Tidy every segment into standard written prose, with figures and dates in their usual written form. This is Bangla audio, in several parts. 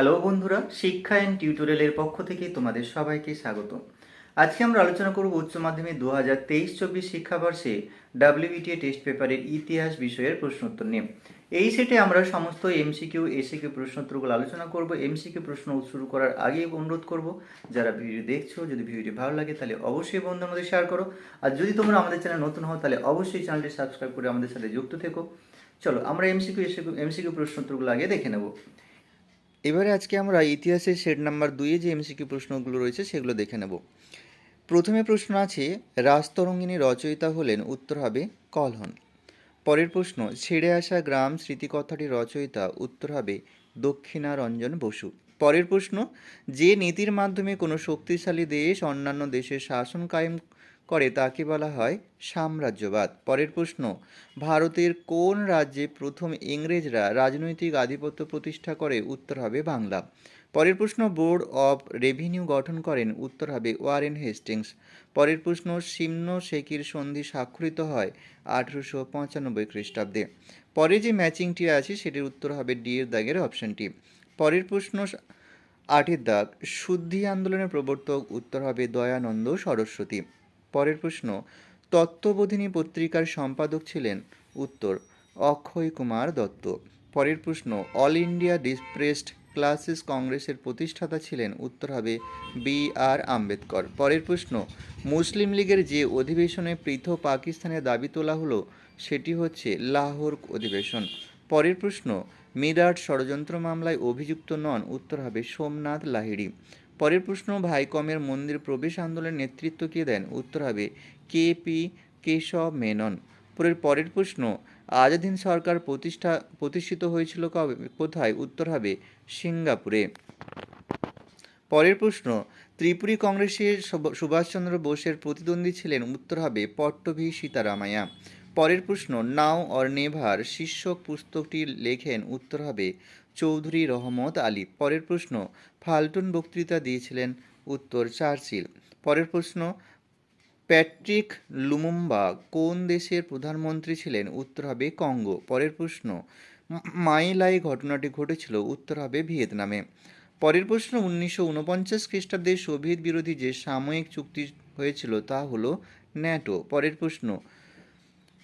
হ্যালো বন্ধুরা, শিক্ষা অ্যান্ড টিউটোরিয়ালের পক্ষ থেকে তোমাদের সবাইকে স্বাগত। আজকে আমরা আলোচনা করব উচ্চ মাধ্যমিক 2023-24 শিক্ষাবর্ষে ডাব্লিউবিটিএ টেস্ট পেপারের ইতিহাস বিষয়ের প্রশ্নোত্তর নিয়ে। এই সেটে আমরা সমস্ত এমসিকিউ এসিকিউ প্রশ্নোত্তরগুলো আলোচনা করব। এমসিকিউ প্রশ্ন শুরু করার আগেই অনুরোধ করব, যারা ভিডিও দেখছো, যদি ভিডিওটি ভালো লাগে তাহলে অবশ্যই বন্ধুদের মধ্যে শেয়ার করো। আর যদি তোমরা আমাদের চ্যানেল নতুন হও তাহলে অবশ্যই চ্যানেলটি সাবস্ক্রাইব করে আমাদের সাথে যুক্ত থেকো। চলো আমরা এমসিকিউ প্রশ্নোত্তরগুলো আগে দেখে নেব। এবারে আজকে আমরা ইতিহাসের সেট নাম্বার 2-এ যে এমসিকিউ প্রশ্নগুলো রয়েছে সেগুলো দেখে নেব। প্রথমে প্রশ্ন আছে, রাজতরঙ্গিনী রচয়িতা হলেন? উত্তর হবে কলহন। পরের প্রশ্ন, ছেড়ে আসা গ্রাম স্মৃতিকথাটির রচয়িতা? উত্তর হবে দক্ষিণারঞ্জন বসু। পরের প্রশ্ন, যে নীতির মাধ্যমে কোনো শক্তিশালী দেশ অন্যান্য দেশের শাসন কায়েম করে তাকে বলা হয় সাম্রাজ্যবাদ। পরের প্রশ্ন, ভারতের কোন রাজ্যে প্রথম ইংরেজরা রাজনৈতিক আধিপত্য প্রতিষ্ঠা করে? উত্তর হবে বাংলা। পরের প্রশ্ন, বোর্ড অব রেভিনিউ গঠন করেন? উত্তর হবে ওয়ারেন হেস্টিংস। পরের প্রশ্ন, সিমনো শেকির সন্ধি স্বাক্ষরিত হয় 1895 খ্রিস্টাব্দে। পরে যে ম্যাচিংটি আছে সেটির উত্তর হবে ডি এর দাগের অপশনটি। পরের প্রশ্ন 8-এর দাগ, শুদ্ধি আন্দোলনের প্রবর্তক? উত্তর হবে দয়ানন্দ সরস্বতী। পরের প্রশ্ন, তত্ত্ববোধিনী পত্রিকার সম্পাদক ছিলেন? উত্তর অক্ষয় কুমার দত্ত। পরের প্রশ্ন, অল ইন্ডিয়া ডিপ্রেসড ক্লাসেস কংগ্রেসের প্রতিষ্ঠাতা ছিলেন? উত্তর হবে বি আর আম্বেদকর। পরের প্রশ্ন, মুসলিম লীগের যে অধিবেশনে পৃথক পাকিস্তানের দাবি তোলা হলো সেটি হচ্ছে লাহোর অধিবেশন। পরের প্রশ্ন, মিরাট ষড়যন্ত্র মামলায় অভিযুক্ত নন? উত্তর হবে সোমনাথ লাহিড়ী। পরের প্রশ্ন, ভাইকমের মন্দির প্রবেশ আন্দোলনের নেতৃত্ব কে দেন? উত্তর হবে কে.পি. কেশব মেনন। পরের প্রশ্ন, আজাদ হিন্দ সরকার প্রতিষ্ঠিত হয়েছিল কোথায়? উত্তর হবে সিঙ্গাপুরে। পরের প্রশ্ন, ত্রিপুরী কংগ্রেসের সুভাষচন্দ্র বোসের প্রতিদ্বন্দ্বী ছিলেন? উত্তর হবে পট্টভি সীতারামাইয়া। পরের প্রশ্ন, নাও অর নেভার শীর্ষক পুস্তকটি লেখেন? উত্তর হবে চৌধুরী রহমত আলী। পরের প্রশ্ন, ফাল্টন বক্তৃতা দিয়েছিলেন? উত্তর চার্চিল। পরের প্রশ্ন, প্যাট্রিক লুমুম্বা কোন দেশের প্রধানমন্ত্রী ছিলেন? উত্তর হবে কঙ্গো। পরের প্রশ্ন, মাই লাই ঘটনাটি ঘটেছিল? উত্তর হবে ভিয়েতনামে। পরের প্রশ্ন, 1949 খ্রিস্টাব্দে সোভিয়েত বিরোধী যে সাময়িক চুক্তি হয়েছিল তা হলো ন্যাটো। পরের প্রশ্ন,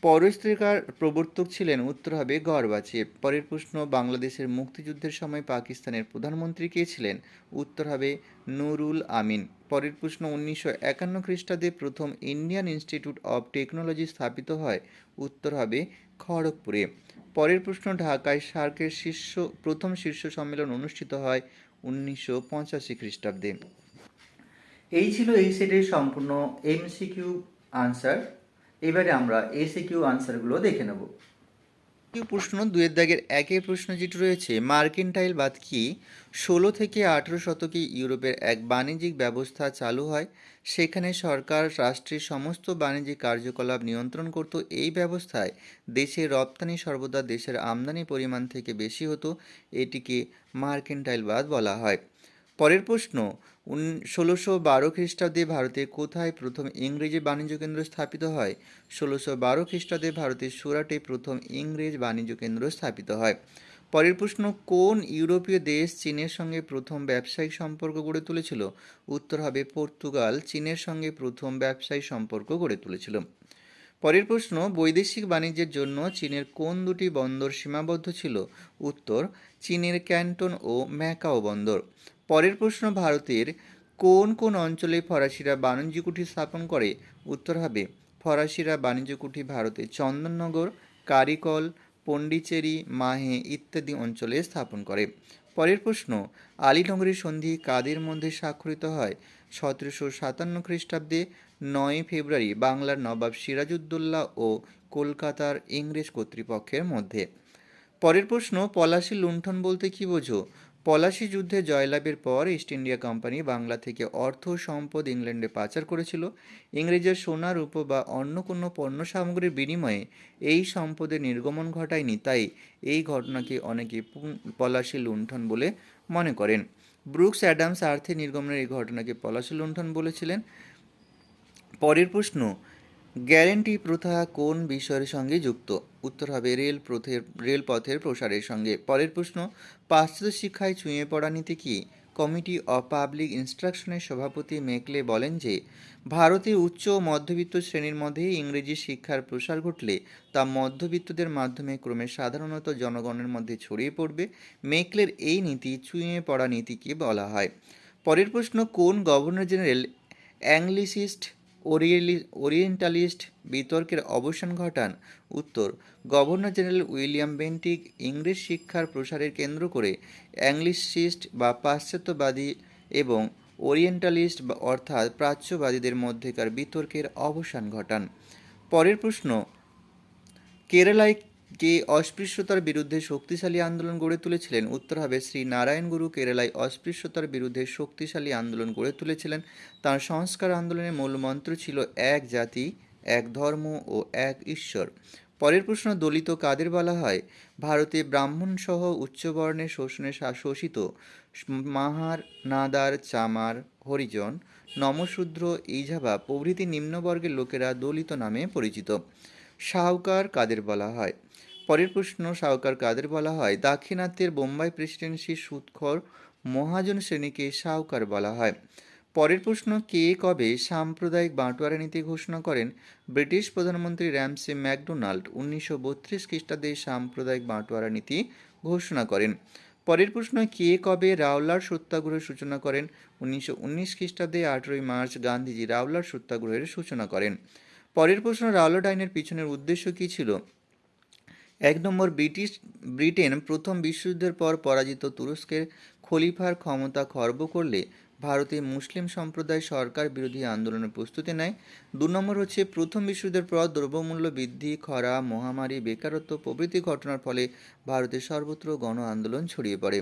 পরস্ত্রীকার প্রবর্তক ছিলেন? উত্তর হবে গরবাচেভ। পরের প্রশ্ন, বাংলাদেশের মুক্তিযুদ্ধের সময় পাকিস্তানের প্রধানমন্ত্রী কে ছিলেন? উত্তর হবে নুরুল আমিন। পরের প্রশ্ন, 1951 খ্রিস্টাব্দে প্রথম ইন্ডিয়ান ইনস্টিটিউট অব টেকনোলজি স্থাপিত হয়? উত্তর হবে খড়গপুরে। পরের প্রশ্ন, ঢাকায় সার্কের প্রথম শীর্ষ সম্মেলন অনুষ্ঠিত হয় 1985 খ্রিস্টাব্দে। এই ছিল এই সেটের সম্পূর্ণ এমসিকিউ আনসার। এবারে আমরা এসিকিউ আনসারগুলো দেখে নেব। প্রশ্ন 2-এর দাগের 1-এর প্রশ্ন যেটি রয়েছে, মার্কেন্টাইল বাদ কি? 16 থেকে 18 শতকে ইউরোপের এক বাণিজ্যিক ব্যবস্থা চালু হয়। সেখানে সরকার রাষ্ট্রের সমস্ত বাণিজ্যিক কার্যকলাপ নিয়ন্ত্রণ করত। এই ব্যবস্থায় দেশের রপ্তানি সর্বদা দেশের আমদানি পরিমাণ থেকে বেশি হতো। এটিকে মার্কেন্টাইল বাদ বলা হয়। পরের প্রশ্ন, 1612 খ্রিস্টাব্দে ভারতে কোথায় প্রথম ইংরেজি বাণিজ্য কেন্দ্র স্থাপিত হয়? 1612 খ্রিস্টাব্দে ভারতের সুরাটে প্রথম ইংরেজ বাণিজ্য কেন্দ্র স্থাপিত হয়। পরের প্রশ্ন, কোন ইউরোপীয় দেশ চীনের সঙ্গে প্রথম ব্যবসায়িক সম্পর্ক গড়ে তুলেছিল? উত্তর হবে পর্তুগাল চীনের সঙ্গে প্রথম ব্যবসায়িক সম্পর্ক গড়ে তুলেছিল। পরের প্রশ্ন, বৈদেশিক বাণিজ্যের জন্য চীনের কোন দুটি বন্দর সীমাবদ্ধ ছিল? উত্তর চীনের ক্যান্টন ও ম্যাকাও বন্দর। পরের প্রশ্ন, ভারতের কোন কোন অঞ্চলে ফরাসিরা বাণিজ্য কুঠি স্থাপন করে? উত্তর হবে ফরাসিরা বাণিজ্য কুঠি ভারতের চন্দননগর, কারিকল, পন্ডিচেরি, মাহে ইত্যাদি অঞ্চলে স্থাপন করে। পরের প্রশ্ন, আলীনগরের সন্ধি কাদের মধ্যে স্বাক্ষরিত হয়? 1757 খ্রিস্টাব্দে 9 ফেব্রুয়ারি বাংলার নবাব সিরাজউদ্দৌলা ও কলকাতার ইংরেজ কর্তৃপক্ষের মধ্যে। পরের প্রশ্ন, পলাশী লুণ্ঠন বলতে কী বোঝো? পলাশী যুদ্ধে জয়লাভের পর ইস্ট ইন্ডিয়া কোম্পানি বাংলা থেকে অর্থ সম্পদ ইংল্যান্ডে পাচার করেছিল। ইংরেজরা সোনা রূপো বা অন্য কোনো পণ্য সামগ্রীর বিনিময়ে এই সম্পদের নির্গমন ঘটায়নি, তাই এই ঘটনাকে অনেকে পলাশী লুণ্ঠন বলে মনে করেন। ব্রুকস অ্যাডামস আর্থিক নির্গমনের এই ঘটনাকে পলাশী লুণ্ঠন বলেছিলেন। পরের প্রশ্ন, গ্যারেন্টি প্রথা কোন বিষয়ের সঙ্গে যুক্ত? উত্তর হবে রেলপথের প্রসারের সঙ্গে। পরের প্রশ্ন, পাশ্চাত্য শিক্ষায় ছুঁয়ে পড়া নীতি কি? কমিটি অফ পাবলিক ইনস্ট্রাকশনের সভাপতি মেকলে বলেন যে ভারতের উচ্চ ও মধ্যবিত্ত শ্রেণীর মধ্যে ইংরেজি শিক্ষার প্রসার ঘটলে তা মধ্যবিত্তদের মাধ্যমে ক্রমে সাধারণত জনগণের মধ্যে ছড়িয়ে পড়বে। মেকলের এই নীতি ছুঁয়ে পড়া নীতিকে বলা হয়। পরের প্রশ্ন, কোন গভর্নর জেনারেল অ্যাংলিসিস্ট ওরিয়েন্টালিস্ট বিতর্কের অবসান ঘটান? উত্তর, গভর্নর জেনারেল উইলিয়াম বেন্টিক ইংরেজ শিক্ষার প্রসারের কেন্দ্র করে অ্যাংলিসিস্ট বা পাশ্চাত্যবাদী এবং ওরিয়েন্টালিস্ট অর্থাৎ প্রাচ্যবাদীদের মধ্যেকার বিতর্কের অবসান ঘটান। পরের প্রশ্ন, কেরালায় কে অস্পৃশ্যতার বিরুদ্ধে শক্তিশালী আন্দোলন গড়ে তুলেছিলেন? উত্তর হবে শ্রী নারায়ণ গুরু কেরালায় অস্পৃশ্যতার বিরুদ্ধে শক্তিশালী আন্দোলন গড়ে তুলেছিলেন। তাঁর সংস্কার আন্দোলনের মূল মন্ত্র ছিল এক জাতি, এক ধর্ম ও এক ঈশ্বর। পরের প্রশ্ন, দলিত কাদের বলা হয়? ভারতে ব্রাহ্মণ সহ উচ্চবর্ণের শোষণে শোষিত মাহার, নাদার, চামার, হরিজন, নমশূদ্র, ইজাভা প্রভৃতি নিম্নবর্গের লোকেরা দলিত নামে পরিচিত। শাহুকার কাদের বলা হয়? পরের প্রশ্ন, শাহুকার কাদের বলা হয়? দাক্ষিণাত্যের বোম্বাই প্রেসিডেন্সির সুদখোর মহাজন শ্রেণীকে শাহুকার বলা হয়। পরের প্রশ্ন, কে কবে সাম্প্রদায়িক বাঁটোয়ারা নীতি ঘোষণা করেন? ব্রিটিশ প্রধানমন্ত্রী র্যামসে ম্যাকডোনাল্ড 1932 খ্রিস্টাব্দে সাম্প্রদায়িক বাঁটোয়ারা নীতি ঘোষণা করেন। পরের প্রশ্ন, কে কবে রাওলার সত্যাগ্রহের সূচনা করেন? 1919 খ্রিস্টাব্দে 18 মার্চ গান্ধীজি রাওলার সত্যাগ্রহের সূচনা করেন। পরের প্রশ্ন, রাওলাট আইনের পিছনের উদ্দেশ্য কী ছিল? 1 নম্বর, ব্রিটেন প্রথম বিশ্বযুদ্ধের পর পরাজিত তুরস্কের খলিফার ক্ষমতা খর্ব করলে ভারতে মুসলিম সম্প্রদায় সরকার বিরোধী আন্দোলনের প্রস্তুতি নেয়। 2 নম্বর হচ্ছে প্রথম বিশ্বযুদ্ধের পর দ্রব্যমূল্য বৃদ্ধি, খরা, মহামারী, বেকারত্ব প্রভৃতি ঘটনার ফলে ভারতের সর্বত্র গণ আন্দোলন ছড়িয়ে পড়ে।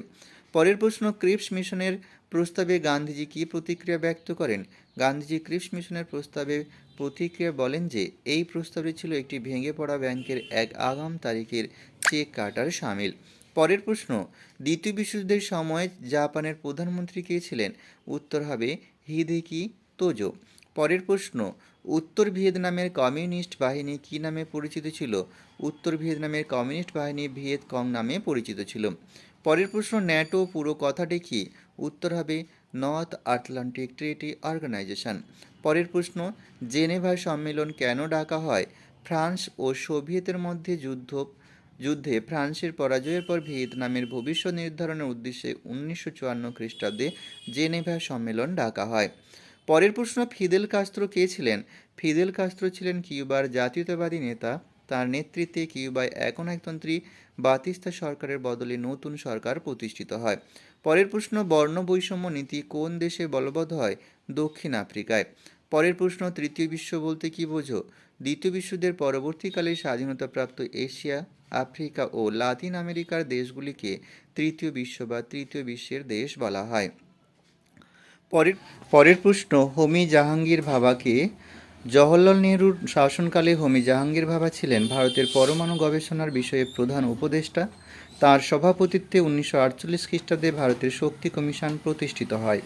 পরের প্রশ্ন, ক্রিপস মিশনের প্রস্তাবে গান্ধীজি কী প্রতিক্রিয়া ব্যক্ত করেন? গান্ধীজি ক্রিপস মিশনের প্রস্তাবে প্রতিক্রিয়া বলেন যে এই প্রস্তাবে ছিল একটি ভেঙে পড়া ব্যাংকের এক আগাম তারিখের চেক কাটার সামিল। পরের প্রশ্ন, দ্বিতীয় বিশ্বযুদ্ধের সময় জাপানের প্রধানমন্ত্রী কে ছিলেন? উত্তর হবে হিদেকি তোজো। পরের প্রশ্ন, উত্তর ভিয়েতনামের কমিউনিস্ট বাহিনী কী নামে পরিচিত ছিল? উত্তর ভিয়েতনামের কমিউনিস্ট বাহিনী ভিয়েত কং নামে পরিচিত ছিল। পরের প্রশ্ন, ন্যাটো পুরো কথাটি কি? উত্তর হবে নর্থ আটলান্টিক ট্রিটি অর্গানাইজেশন। পরের প্রশ্ন, জেনেভা সম্মেলন কেন ডাকা হয়? ফ্রান্স ও সোভিয়েতের মধ্যে যুদ্ধে ফ্রান্সের পরাজয়ের পর ভিয়েতনামের ভবিষ্যৎ নির্ধারণের উদ্দেশ্যে 1954 খ্রিস্টাব্দে জেনেভা সম্মেলন ডাকা হয়। পরের প্রশ্ন, ফিদেল কাস্ত্রো কে ছিলেন? ফিদেল কাস্ত্রো ছিলেন কিউবার জাতীয়তাবাদী নেতা। তার নেতৃত্বে কিউবায় একনায়কতন্ত্রী বাতিস্তা সরকারের বদলে নতুন সরকার প্রতিষ্ঠিত হয়। পরের প্রশ্ন, বর্ণ বৈষম্য নীতি কোন দেশে বলবৎ হয়? দক্ষিণ আফ্রিকায়। পরের প্রশ্ন, তৃতীয় বিশ্ব বলতে কী বোঝো? দ্বিতীয় বিশ্বযুদ্ধের পরবর্তীকালে স্বাধীনতাপ্রাপ্ত এশিয়া, আফ্রিকা ও লাতিন আমেরিকার দেশগুলিকে তৃতীয় বিশ্ব বা তৃতীয় বিশ্বের দেশ বলা হয়। পরের প্রশ্ন, হোমি জাহাঙ্গীর ভাবাকে জওহরলাল নেহরুর শাসনকালে হোমি জাহাঙ্গীর ভাবা ছিলেন ভারতের পরমাণু গবেষণার বিষয়ে প্রধান উপদেষ্টা। তাঁর সভাপতিত্বে 1948 খ্রিস্টাব্দে ভারতের শক্তি কমিশন প্রতিষ্ঠিত হয়।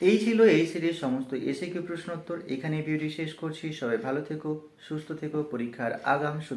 এই ছিল এই সিরিজ সমস্ত এসএকিউ প্রশ্নোত্তর। এখানে ভিডিওটি শেষ করছি। সবাই ভালো থেকো, সুস্থ থেকো, পরীক্ষার আগাম শুভেচ্ছা।